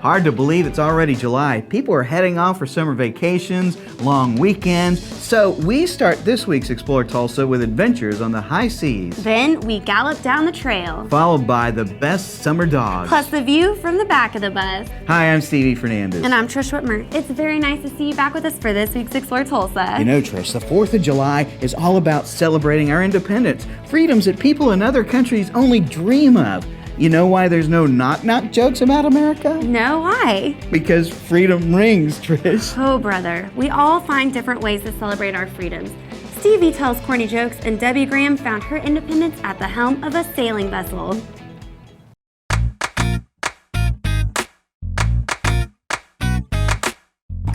Hard to believe it's already July. People are heading off for summer vacations, long weekends. So we start this week's Explore Tulsa with adventures on the high seas. Then we gallop down the trail, Followed by the best summer dogs. plus the view from the back of the bus. Hi, I'm Stevie Fernandez. And I'm Trish Whitmer. It's very nice to see you back with us for this week's Explore Tulsa. You know, Trish, the 4th of July is all about celebrating our independence, freedoms that people in other countries only dream of. You know why there's no knock-knock jokes about America? No, why? Because freedom rings, Trish. Oh, brother. We all find different ways to celebrate our freedoms. Stevie tells corny jokes, and Debbie Graham found her independence at the helm of a sailing vessel.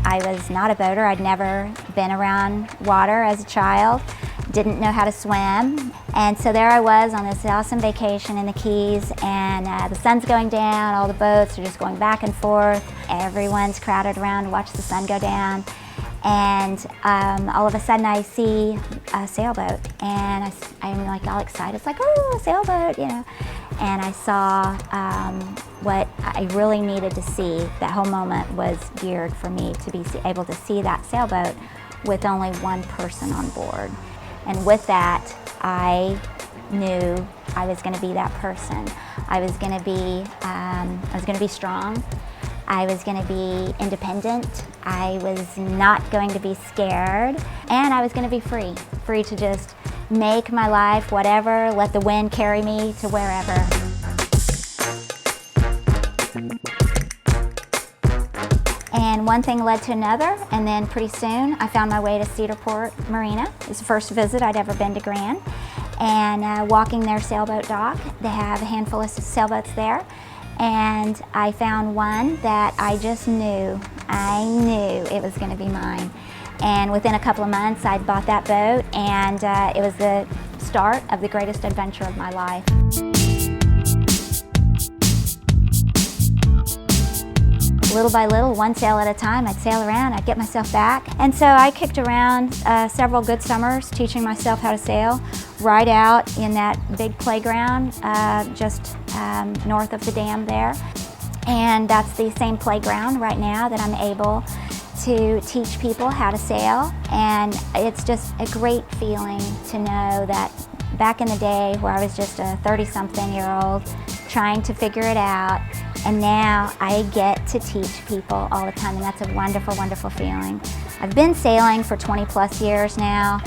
I was not a boater. I'd never been around water as a child, didn't know how to swim. And so there I was on this awesome vacation in the Keys, and the sun's going down, all the boats are just going back and forth. Everyone's crowded around to watch the sun go down. And all of a sudden I see a sailboat, and I'm like all excited. It's like, oh, a sailboat, you know. And I saw what I really needed to see. That whole moment was geared for me to be able to see that sailboat with only one person on board. And with that, I knew I was going to be that person. I was going to be strong. I was going to be independent. I was not going to be scared, and I was going to be free to just make my life whatever, let the wind carry me to wherever. And one thing led to another, and then pretty soon I found my way to Cedarport Marina. It was the first visit I'd ever been to Grand, and walking their sailboat dock. They have a handful of sailboats there, and I found one that I just knew, it was going to be mine. And within a couple of months I'd bought that boat, and it was the start of the greatest adventure of my life. Little by little, one sail at a time, I'd sail around, I'd get myself back. And so I kicked around several good summers teaching myself how to sail, right out in that big playground just north of the dam there. And that's the same playground right now that I'm able to teach people how to sail. And it's just a great feeling to know that back in the day where I was just a 30-something-year-old trying to figure it out, and now I get to teach people all the time, and that's a wonderful, wonderful feeling. I've been sailing for 20+ years now,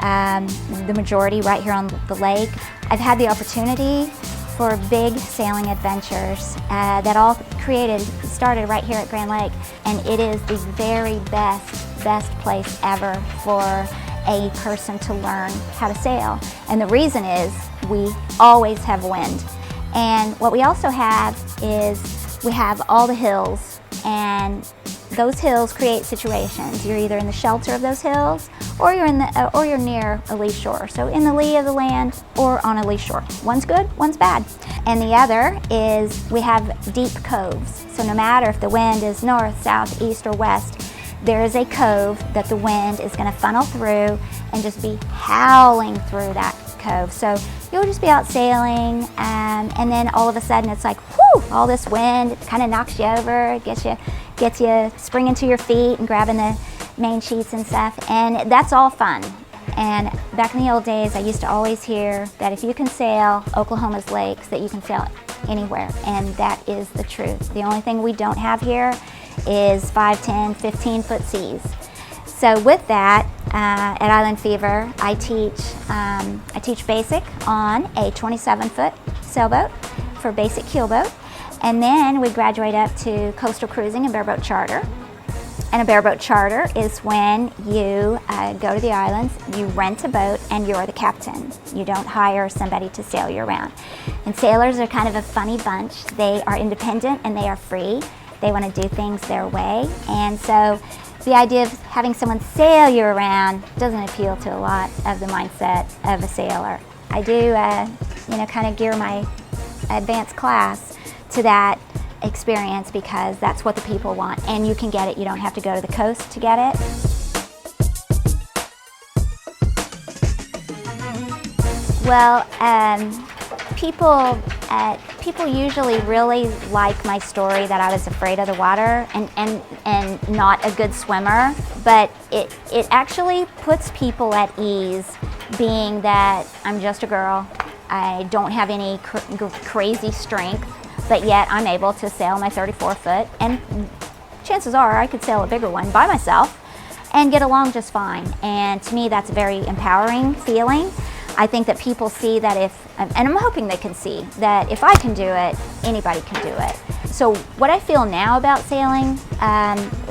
the majority right here on the lake. I've had the opportunity for big sailing adventures that all started right here at Grand Lake, and it is the very best place ever for a person to learn how to sail. And the reason is we always have wind. And what we also have is we have all the hills, and those hills create situations. You're either in the shelter of those hills, or you're near a lee shore. So in the lee of the land or on a lee shore. One's good, one's bad. And the other is we have deep coves. So no matter if the wind is north, south, east, or west, there is a cove that the wind is going to funnel through and just be howling through that cove. So you'll just be out sailing, and then all of a sudden it's like, whoo, all this wind, it kind of knocks you over, gets you springing to your feet and grabbing the main sheets and stuff, and that's all fun. And back in the old days, I used to always hear that if you can sail Oklahoma's lakes, that you can sail anywhere, and that is the truth. The only thing we don't have here is 5, 10, 15-foot seas. So with that, at Island Fever, I teach basic on a 27-foot sailboat for basic keelboat, and then we graduate up to coastal cruising and bareboat charter. And a bareboat charter is when you go to the islands, you rent a boat, and you're the captain. You don't hire somebody to sail you around. And sailors are kind of a funny bunch. They are independent and they are free. They want to do things their way, and so the idea of having someone sail you around doesn't appeal to a lot of the mindset of a sailor. I do, kind of gear my advanced class to that experience because that's what the people want, and you can get it. You don't have to go to the coast to get it. Well, people usually really like my story that I was afraid of the water and not a good swimmer, but it actually puts people at ease, being that I'm just a girl. I don't have any crazy strength, but yet I'm able to sail my 34-foot, and chances are I could sail a bigger one by myself and get along just fine. And to me, that's a very empowering feeling. I think that people see that and I'm hoping they can see that if I can do it, anybody can do it. So what I feel now about sailing,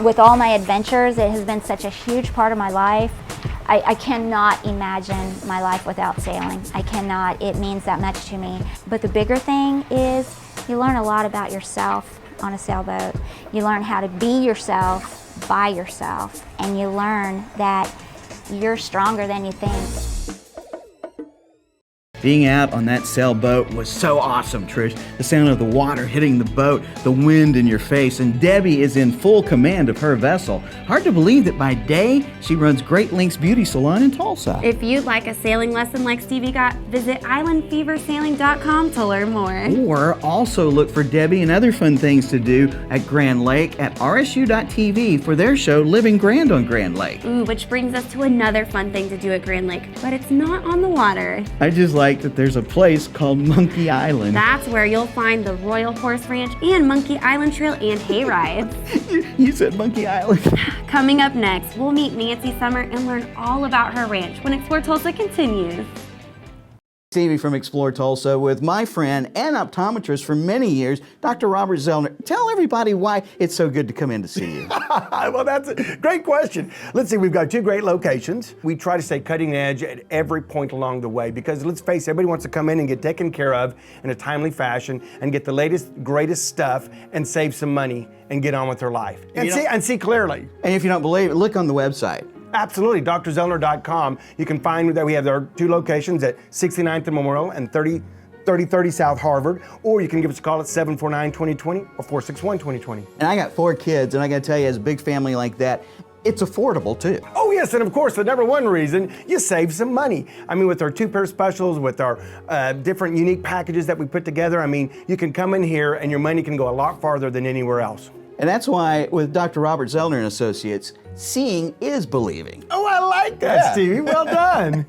with all my adventures, it has been such a huge part of my life. I cannot imagine my life without sailing. I cannot, it means that much to me. But the bigger thing is you learn a lot about yourself on a sailboat. You learn how to be yourself by yourself, and you learn that you're stronger than you think. Being out on that sailboat was so awesome, Trish. The sound of the water hitting the boat, the wind in your face, and Debbie is in full command of her vessel. Hard to believe that by day, she runs Great Links Beauty Salon in Tulsa. If you'd like a sailing lesson like Stevie got, visit islandfeversailing.com to learn more. Or also look for Debbie and other fun things to do at Grand Lake at rsu.tv for their show Living Grand on Grand Lake. Ooh, which brings us to another fun thing to do at Grand Lake, but it's not on the water. I just like that there's a place called Monkey Island. That's where you'll find the Royal Horse Ranch and Monkey Island Trail and hay rides. You said Monkey Island. Coming up next, we'll meet Nancy Summer and learn all about her ranch when Explore Tulsa continues. Stevie from Explore Tulsa with my friend and optometrist for many years, Dr. Robert Zellner. Tell everybody why it's so good to come in to see you. Well, that's a great question. Let's see, we've got two great locations. We try to stay cutting edge at every point along the way because let's face it, everybody wants to come in and get taken care of in a timely fashion and get the latest, greatest stuff and save some money and get on with their life. And see clearly. And if you don't believe it, look on the website. Absolutely, drzellner.com. You can find that we have our two locations at 69th and Memorial and 3030 South Harvard, or you can give us a call at 749-2020 or 461-2020. And I got 4 kids, and I gotta tell you, as a big family like that, it's affordable too. Oh yes, and of course, the number one reason, you save some money. I mean, with our 2-pair specials, with our different unique packages that we put together, I mean, you can come in here and your money can go a lot farther than anywhere else. And that's why with Dr. Robert Zellner and Associates, seeing is believing. Oh, I like that, Stevie. Well done.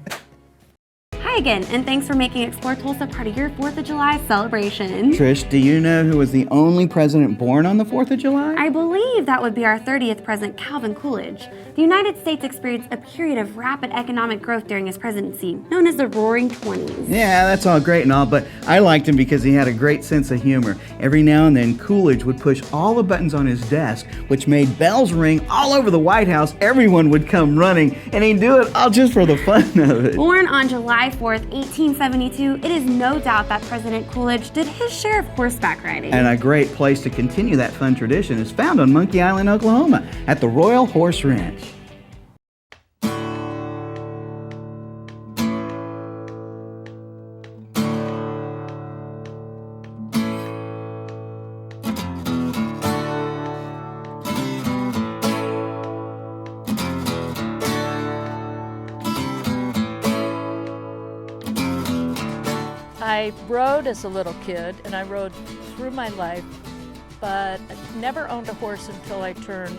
Hi again, and thanks for making Explore Tulsa part of your 4th of July celebration. Trish, do you know who was the only president born on the 4th of July? I believe that would be our 30th president, Calvin Coolidge. The United States experienced a period of rapid economic growth during his presidency, known as the Roaring 20s. Yeah, that's all great and all, but I liked him because he had a great sense of humor. Every now and then, Coolidge would push all the buttons on his desk, which made bells ring all over the White House. Everyone would come running, and he'd do it all just for the fun of it. Born on July 4th, 1872, it is no doubt that President Coolidge did his share of horseback riding. And a great place to continue that fun tradition is found on Monkey Island, Oklahoma, at the Royal Horse Ranch. I rode as a little kid, and I rode through my life, but I never owned a horse until I turned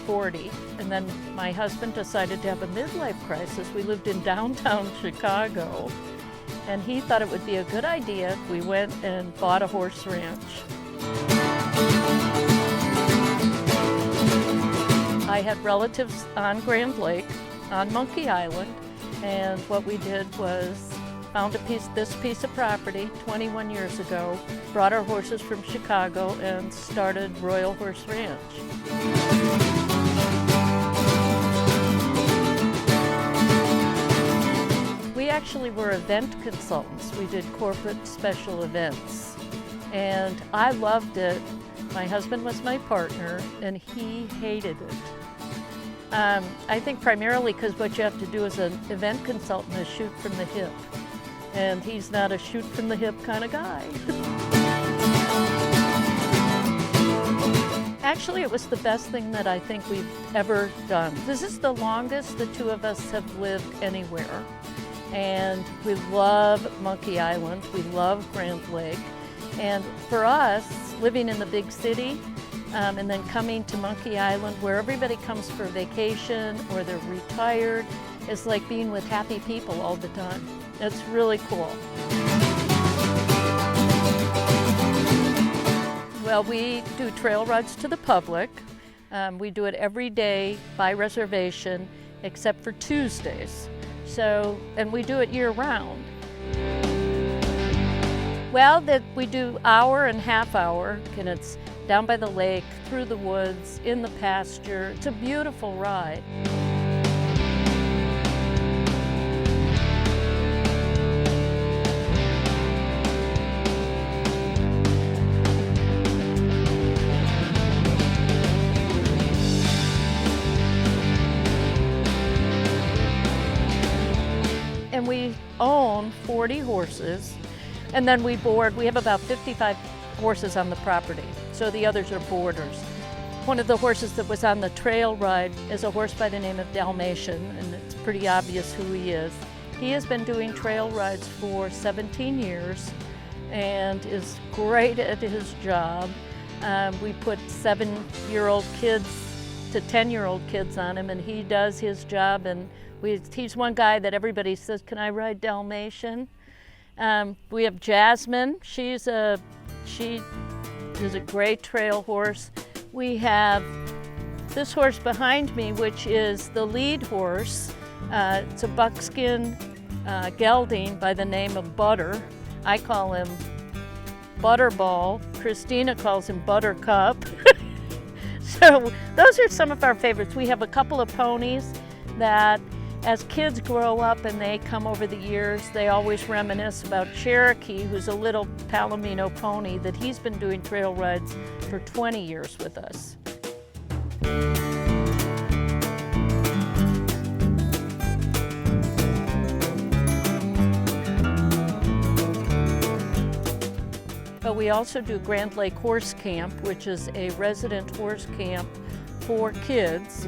40. And then my husband decided to have a midlife crisis. We lived in downtown Chicago, and he thought it would be a good idea if we went and bought a horse ranch. I had relatives on Grand Lake, on Monkey Island, and what we did was found this piece of property 21 years ago, brought our horses from Chicago, and started Royal Horse Ranch. We actually were event consultants. We did corporate special events, and I loved it. My husband was my partner, and he hated it. I think primarily because what you have to do as an event consultant is shoot from the hip. And he's not a shoot from the hip kind of guy. Actually, it was the best thing that I think we've ever done. This is the longest the two of us have lived anywhere. And we love Monkey Island, we love Grand Lake. And for us, living in the big city, and then coming to Monkey Island where everybody comes for vacation or they're retired, is like being with happy people all the time. It's really cool. Well, we do trail rides to the public. We do it every day by reservation except for Tuesdays. So, and we do it year round. Well, we do hour and half hour, and it's down by the lake, through the woods, in the pasture. It's a beautiful ride. And we own 40 horses, and then we board. We have about 55 horses on the property, so the others are boarders. One of the horses that was on the trail ride is a horse by the name of Dalmatian, and it's pretty obvious who he is. He has been doing trail rides for 17 years and is great at his job. We put 7-year-old kids to 10-year-old kids on him, and he does his job. And he's one guy that everybody says, "Can I ride Dalmatian?" We have Jasmine. She is a great trail horse. We have this horse behind me, which is the lead horse. It's a buckskin gelding by the name of Butter. I call him Butterball. Christina calls him Buttercup. So those are some of our favorites. We have a couple of ponies that, as kids grow up and they come over the years, they always reminisce about Cherokee, who's a little Palomino pony that he's been doing trail rides for 20 years with us. But we also do Grand Lake Horse Camp, which is a resident horse camp for kids.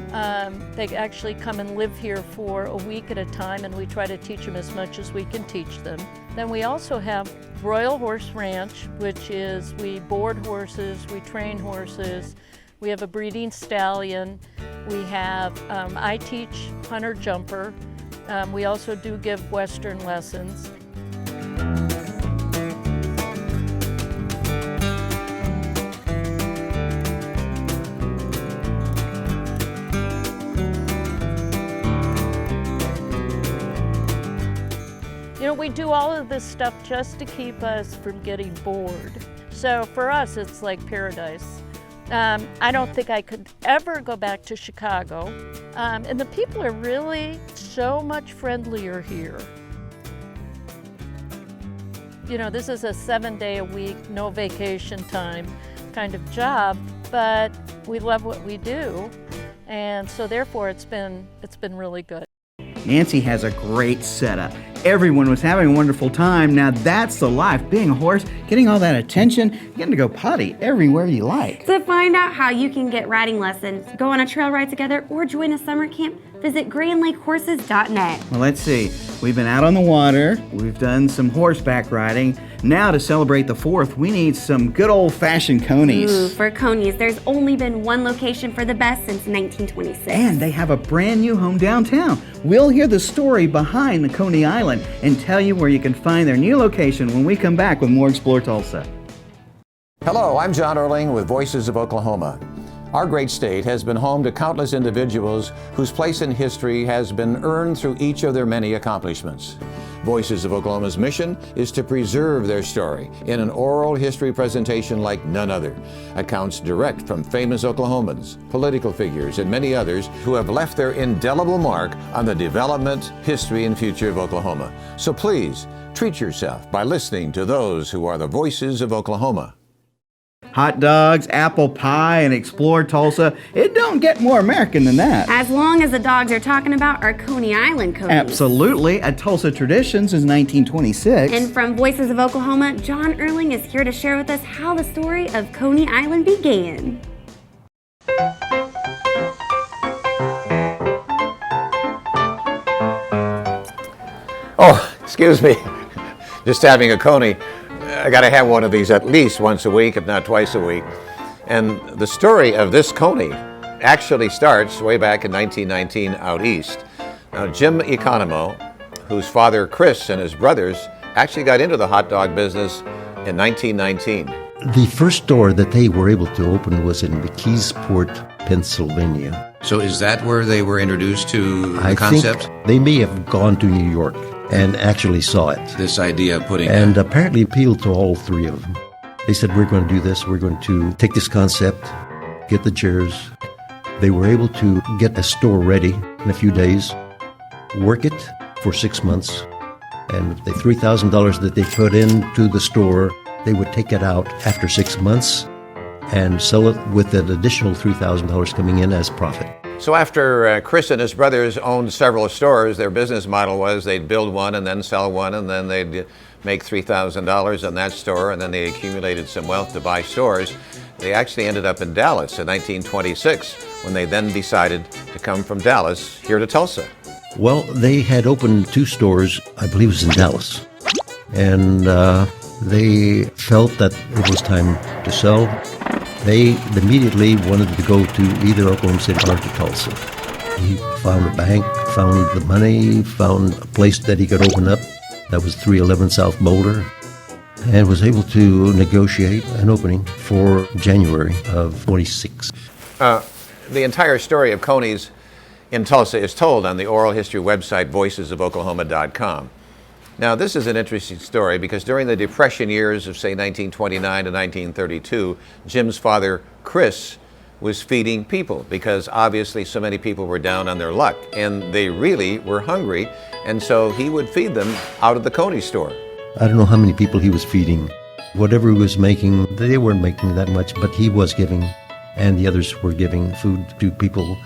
They actually come and live here for a week at a time, and we try to teach them as much as we can teach them. Then we also have Royal Horse Ranch, which is we board horses, we train horses, we have a breeding stallion, we have, I teach hunter jumper, we also do give Western lessons. You know, we do all of this stuff just to keep us from getting bored. So for us, it's like paradise. I don't think I could ever go back to Chicago. And the people are really so much friendlier here. You know, this is a 7-day-a-week, no vacation time kind of job, but we love what we do. And so therefore it's been really good. Nancy has a great setup. Everyone was having a wonderful time. Now that's the life, being a horse, getting all that attention, getting to go potty everywhere you like. To find out how you can get riding lessons, go on a trail ride together, or join a summer camp, visit grandlakehorses.net. Well, let's see. We've been out on the water. We've done some horseback riding. Now to celebrate the 4th, we need some good old-fashioned Coneys. Ooh, for Coney's, there's only been one location for the best since 1926. And they have a brand new home downtown. We'll hear the story behind the Coney Island and tell you where you can find their new location when we come back with more Explore Tulsa. Hello, I'm John Erling with Voices of Oklahoma. Our great state has been home to countless individuals whose place in history has been earned through each of their many accomplishments. Voices of Oklahoma's mission is to preserve their story in an oral history presentation like none other. Accounts direct from famous Oklahomans, political figures, and many others who have left their indelible mark on the development, history, and future of Oklahoma. So please, treat yourself by listening to those who are the voices of Oklahoma. Hot dogs, apple pie, and Explore Tulsa. It don't get more American than that. As long as the dogs are talking about our Coney Island Coneys. Absolutely. A Tulsa tradition since 1926. And from Voices of Oklahoma, John Erling is here to share with us how the story of Coney Island began. Oh, excuse me. Just having a Coney. I got to have one of these at least once a week, if not twice a week. And the story of this Coney actually starts way back in 1919 out east. Now, Jim Economo, whose father Chris and his brothers actually got into the hot dog business in 1919. The first store that they were able to open was in McKeesport, Pennsylvania. So is that where they were introduced to the I concept? think they may have gone to New York and actually saw it. This idea of putting... And apparently appealed to all three of them. They said, we're going to do this. We're going to take this concept, get the chairs. They were able to get a store ready in a few days, work it for 6 months, and the $3,000 that they put into the store, they would take it out after 6 months and sell it with an additional $3,000 coming in as profit. So after Chris and his brothers owned several stores, their business model was they'd build one and then sell one, and then they'd make $3,000 on that store, and then they accumulated some wealth to buy stores. They actually ended up in Dallas in 1926, when they then decided to come from Dallas here to Tulsa. Well, they had opened 2 stores, I believe it was in Dallas, and they felt that it was time to sell. They immediately wanted to go to either Oklahoma City or to Tulsa. He found a bank, found the money, found a place that he could open up. That was 311 South Boulder, and was able to negotiate an opening for January of 26. The entire story of Coney's in Tulsa is told on the oral history website voicesofoklahoma.com. Now, this is an interesting story because during the Depression years of, say, 1929 to 1932, Jim's father, Chris, was feeding people because obviously so many people were down on their luck and they really were hungry, and so he would feed them out of the Coney store. I don't know how many people he was feeding. Whatever he was making, they weren't making that much, but he was giving, and the others were giving food to people.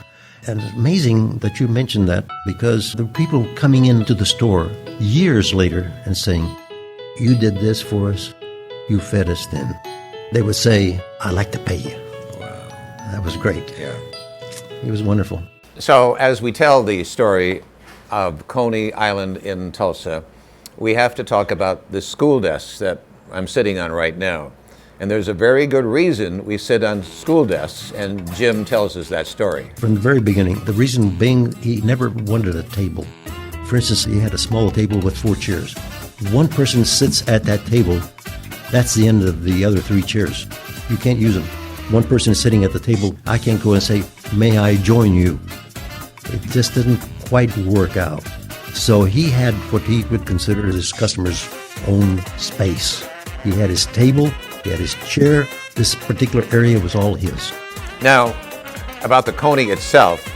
And it's amazing that you mentioned that, because there were people coming into the store years later and saying, you did this for us, you fed us then. They would say, I'd like to pay you. Wow. That was great. Yeah. It was wonderful. So as we tell the story of Coney Island in Tulsa, we have to talk about the school desks that I'm sitting on right now. And there's a very good reason we sit on school desks, and Jim tells us that story. From the very beginning, the reason being he never wanted a table. For instance, he had a small table with 4 chairs. One person sits at that table, that's the end of the other 3 chairs. You can't use them. One person is sitting at the table, I can't go and say, may I join you? It just didn't quite work out. So he had what he would consider his customer's own space. He had his table, he had his chair. This particular area was all his. Now, about the Coney itself,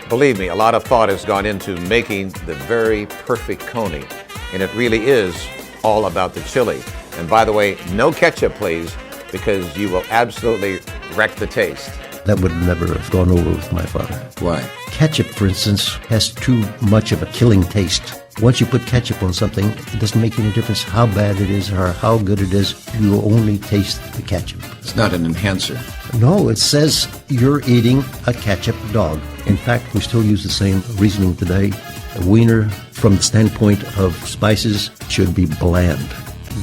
believe me, a lot of thought has gone into making the very perfect Coney, and it really is all about the chili. And by the way, no ketchup, please, because you will absolutely wreck the taste. That would never have gone over with my father. Why? Ketchup, for instance, has too much of a killing taste. Once you put ketchup on something, it doesn't make any difference how bad it is or how good it is. You will only taste the ketchup. It's not an enhancer. No, it says you're eating a ketchup dog. In fact, we still use the same reasoning today. A wiener, from the standpoint of spices, should be bland.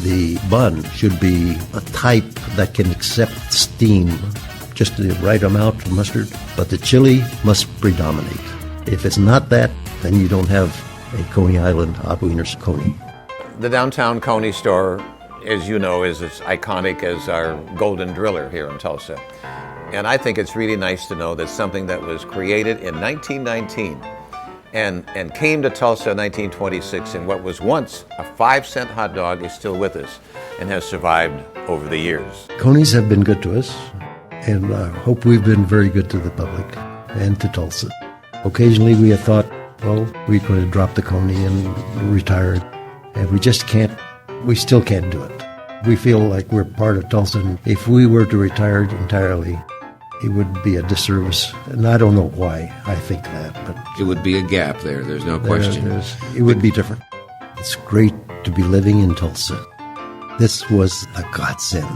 The bun should be a type that can accept steam, just the right amount of mustard, but the chili must predominate. If it's not that, then you don't have a Coney Island hot wieners Coney. The downtown Coney store, as you know, is as iconic as our Golden Driller here in Tulsa. And I think it's really nice to know that something that was created in 1919 and came to Tulsa in 1926, and what was once a 5-cent hot dog is still with us and has survived over the years. Coneys have been good to us, and I hope we've been very good to the public and to Tulsa. Occasionally we have thought, well, we could have dropped the Coney and retired, and we just can't, we still can't do it. We feel like we're part of Tulsa, and if we were to retire entirely, it would be a disservice. And I don't know why I think that, but it would be a gap there, there's no question. It would be different. It's great to be living in Tulsa. This was a godsend.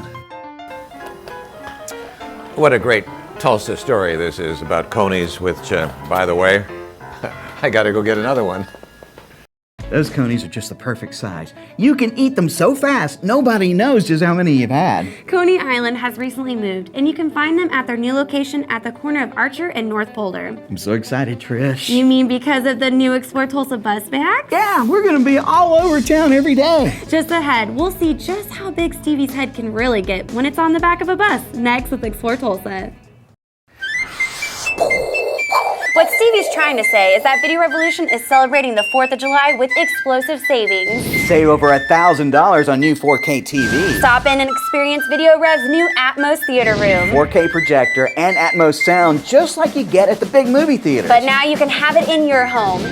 What a great Tulsa story this is about Coneys, which, by the way, I got to go get another one. Those Conies are just the perfect size. You can eat them so fast, nobody knows just how many you've had. Coney Island has recently moved, and you can find them at their new location at the corner of Archer and North Boulder. I'm so excited, Trish. You mean because of the new Explore Tulsa bus bags? Yeah, we're gonna be all over town every day. Just ahead, we'll see just how big Stevie's head can really get when it's on the back of a bus. Next with Explore Tulsa. What Stevie's trying to say is that Video Revolution is celebrating the 4th of July with explosive savings. Save over $1,000 on new 4K TV. Stop in and experience Video Rev's new Atmos theater room. 4K projector and Atmos sound just like you get at the big movie theaters. But now you can have it in your home.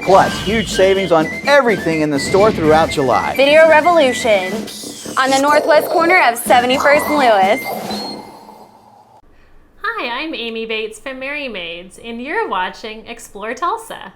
Plus, huge savings on everything in the store throughout July. Video Revolution on the northwest corner of 71st and Lewis. Hi, I'm Amy Bates from Merry Maids, and you're watching Explore Tulsa.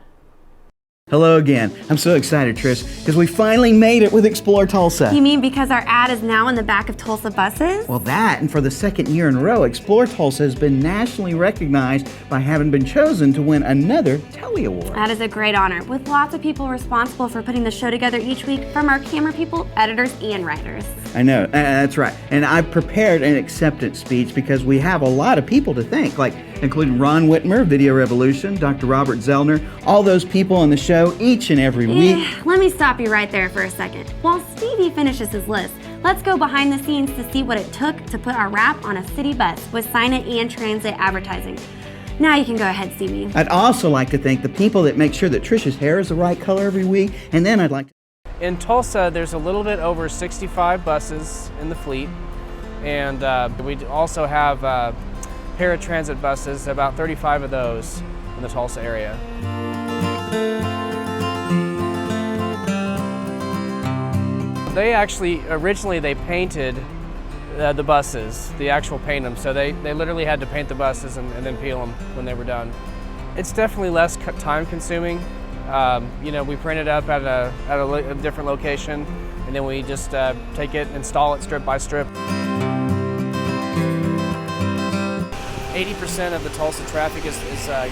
Hello again. I'm so excited, Trish, because we finally made it with Explore Tulsa. You mean because our ad is now in the back of Tulsa buses? Well, that, and for the second year in a row, Explore Tulsa has been nationally recognized by having been chosen to win another Telly Award. That is a great honor, with lots of people responsible for putting the show together each week, from our camera people, editors, and writers. I know, that's right. And I've prepared an acceptance speech because we have a lot of people to thank, like including Ron Whitmer, Video Revolution, Dr. Robert Zellner, all those people on the show each and every week. Let me stop you right there for a second. While Stevie finishes his list, let's go behind the scenes to see what it took to put our wrap on a city bus with Sign It and Transit advertising. Now you can go ahead, Stevie. I'd also like to thank the people that make sure that Trish's hair is the right color every week, and then I'd like to... In Tulsa, there's a little bit over 65 buses in the fleet, and we also have paratransit buses, about 35 of those in the Tulsa area. They actually, originally they painted the buses, the actual paint them, so they literally had to paint the buses and then peel them when they were done. It's definitely less time consuming. You know, we print it up at a different location, and then we just take it, install it strip by strip. 80% of the Tulsa traffic is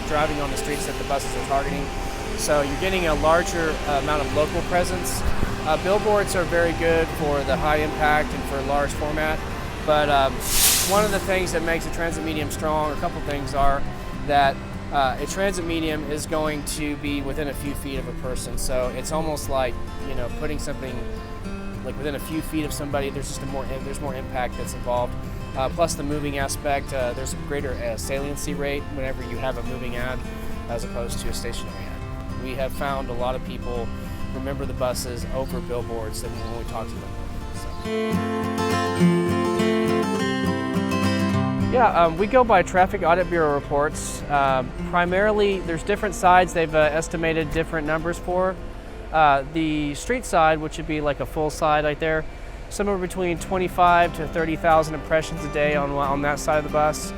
driving on the streets that the buses are targeting, so you're getting a larger amount of local presence. Billboards are very good for the high impact and for large format, but one of the things that makes a transit medium strong, or a couple things, are that a transit medium is going to be within a few feet of a person, so it's almost like, you know, putting something like within a few feet of somebody. There's just there's more impact that's involved. Plus the moving aspect, there's a greater saliency rate whenever you have a moving ad as opposed to a stationary ad. We have found a lot of people remember the buses over billboards than when we talk to them. Yeah, we go by Traffic Audit Bureau reports. Primarily, there's different sides they've estimated different numbers for. The street side, which would be like a full side right there, somewhere between 25 to 30,000 impressions a day on that side of the bus.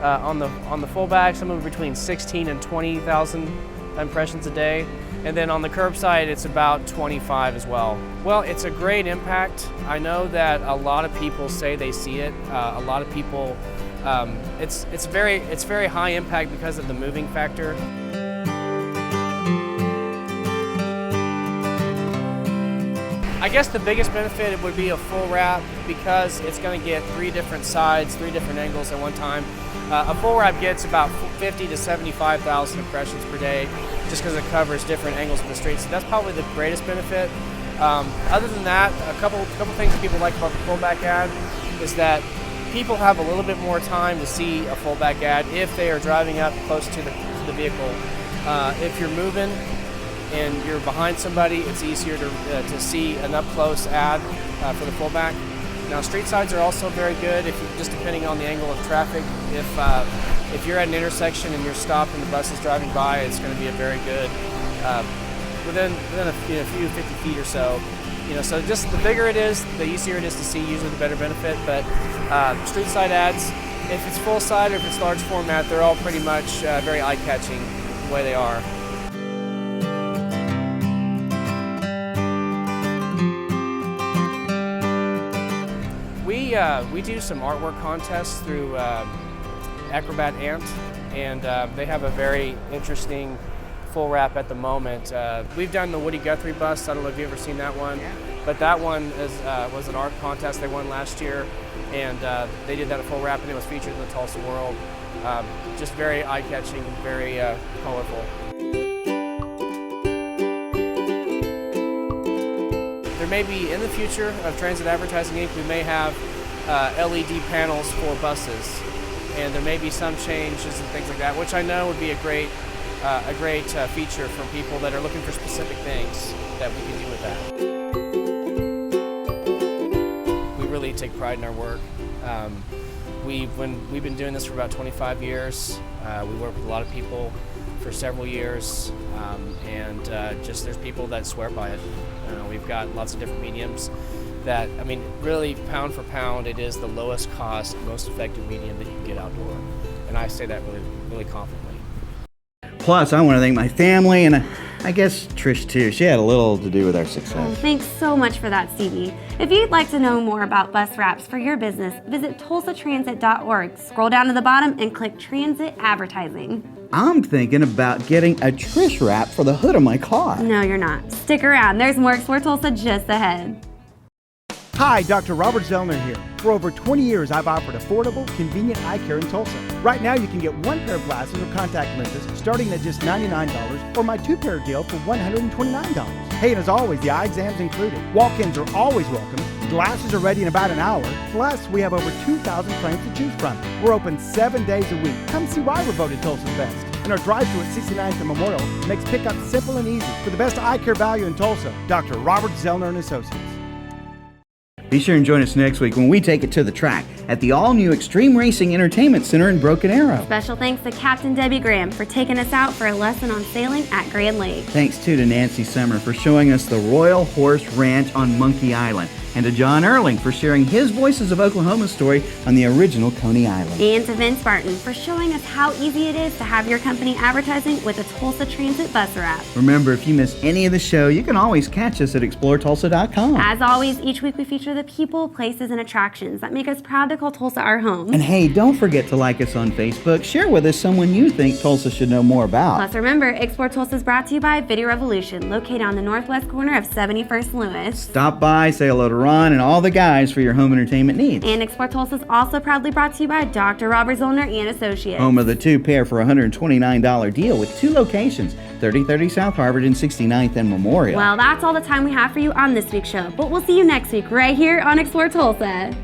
On the full back, somewhere between 16 and 20,000 impressions a day. And then on the curbside, it's about 25 as well. Well, it's a great impact. I know that a lot of people say they see it. A lot of people, it's very high impact because of the moving factor. I guess the biggest benefit would be a full wrap, because it's going to get 3 different sides, 3 different angles at one time. A full wrap gets about 50 to 75,000 impressions per day, just because it covers different angles of the street. So that's probably the greatest benefit. Other than that, a couple things that people like about the fullback ad is that people have a little bit more time to see a fullback ad if they are driving up close to the vehicle. If you're moving and you're behind somebody, it's easier to see an up-close ad for the fullback. Now, street sides are also very good, just depending on the angle of traffic. If you're at an intersection and you're stopped and the bus is driving by, it's going to be a very good, within a few 50 feet or so. So just the bigger it is, the easier it is to see, usually the better benefit. But street side ads, if it's full side or if it's large format, they're all pretty much very eye-catching the way they are. We do some artwork contests through Acrobat Ant, and they have a very interesting full wrap at the moment. We've done the Woody Guthrie bust. I don't know if you've ever seen that one, but that one was an art contest they won last year, and they did that at full wrap, and it was featured in the Tulsa World. Just very eye-catching, very colorful. There may be, in the future of Transit Advertising Inc., we may have LED panels for buses, and there may be some changes and things like that, which I know would be a great feature for people that are looking for specific things that we can do with that. We really take pride in our work. We've been doing this for about 25 years. We work with a lot of people for several years, and just there's people that swear by it. We've got lots of different mediums that, I mean, really pound for pound, it is the lowest cost, most effective medium that you can get outdoor. And I say that really, really confidently. Plus, I want to thank my family and I guess Trish too. She had a little to do with our success. Oh, thanks so much for that, Stevie. If you'd like to know more about bus wraps for your business, visit tulsatransit.org. Scroll down to the bottom and click Transit Advertising. I'm thinking about getting a Trish wrap for the hood of my car. No, you're not. Stick around. There's more Explore Tulsa just ahead. Hi, Dr. Robert Zellner here. For over 20 years, I've offered affordable, convenient eye care in Tulsa. Right now, you can get one pair of glasses or contact lenses starting at just $99 or my two-pair deal for $129. Hey, and as always, the eye exam's included. Walk-ins are always welcome. Glasses are ready in about an hour. Plus, we have over 2,000 frames to choose from. We're open 7 days a week. Come see why we're voted Tulsa's best. And our drive-thru at 69th and Memorial makes pickup simple and easy. For the best eye care value in Tulsa, Dr. Robert Zellner and Associates. Be sure and join us next week when we take it to the track at the all-new Extreme Racing Entertainment Center in Broken Arrow. Special thanks to Captain Debbie Graham for taking us out for a lesson on sailing at Grand Lake. Thanks too to Nancy Summer for showing us the Royal Horse Ranch on Monkey Island. And to John Erling for sharing his Voices of Oklahoma story on the original Coney Island. And to Vince Barton for showing us how easy it is to have your company advertising with a Tulsa Transit bus wrap. Remember, if you miss any of the show, you can always catch us at exploretulsa.com. As always, each week we feature the people, places, and attractions that make us proud to call Tulsa our home. And hey, don't forget to like us on Facebook. Share with us someone you think Tulsa should know more about. Plus, remember, Explore Tulsa is brought to you by Video Revolution, located on the northwest corner of 71st Lewis. Stop by, say hello to Ron and all the guys for your home entertainment needs. And Explore Tulsa is also proudly brought to you by Dr. Robert Zollner and Associates. Home of the two-pair for $129 deal with 2 locations, 3030 South Harvard and 69th and Memorial. Well, that's all the time we have for you on this week's show, but we'll see you next week right here on Explore Tulsa.